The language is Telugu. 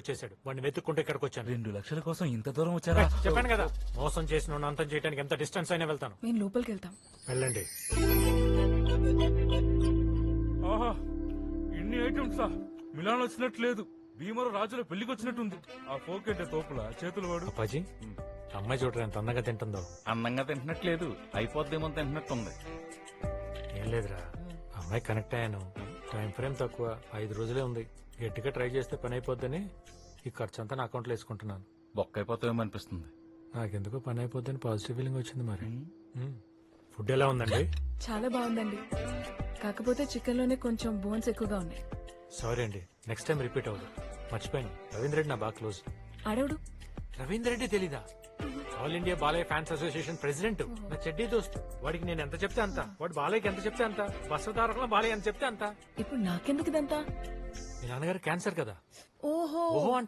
వచ్చేసాడు. వాడిని వెతుక్కుంటే ఇక్కడికి వచ్చాను. 2 లక్షల కోసం ఇంత దూరం వచ్చారా? చెప్పాను కదా, మోసం చేసిన అంతం చేయడానికి ఎంత డిస్టెన్స్ అయినా వెళ్తాను. మేము లోపలికి వెళ్తాం. వెళ్ళండి. ఆహా, ఇన్ని ఐటమ్సా? మిలాన్ వచ్చినట్టు లేదు, భీమర రాజుల పెళ్లికి వచ్చినట్టుంది. ఆ ఫోకెట్ తోపుల చేతులు వాడు. అప్పాజీ, అమ్మాయి చూడరా ఎంత అందంగా తింటుందో. అందంగా తింటున్నట్లేదు, అయిపోద్దేమో తింటున్నట్టుంది. ఏం లేదురా, అమ్మాయి కనెక్ట్ అయ్యాను. టైం ఫ్రేమ్ తక్కువ, 5 రోజులే ఉంది. గట్టిగా ట్రై చేస్తే పని అయిపోద్దని ఈ ఖర్చు అంతా నా అకౌంట్లో వేసుకుంటున్నాను. బొక్క అయిపోతామేమో అనిపిస్తుంది. నాకెందుకో పని అయిపోద్దని పాజిటివ్ ఫీలింగ్ వచ్చింది. మరి ఫుడ్ ఎలా ఉందండి? చాలా బాగుందండి, కాకపోతే చికెన్ లోనే కొంచెం బోన్స్ ఎక్కువగా ఉన్నాయి. సారీ అండి, నెక్స్ట్ టైం రిపీట్ అవ్వదు. మర్చిపోయాను, రవీంద్ర రెడ్డి నా బాగా క్లోజ్. ఆడవుడు రవీంద్ర రెడ్డి తెలీదా? All India Balayya fans association president, నా చెడ్డీ దోస్తు. వాడికి నేను ఎంత చెప్తే అంత, వాడు బాలయ్యకి ఎంత చెప్తే అంత, వస్త్రధారకులు బాలయ్య ఎంత చెప్తే అంత. ఇప్పుడు నాకెందుకు ఇదంతా? మీ నాన్నగారు క్యాన్సర్ కదా. ఓహో ఓహో అంటే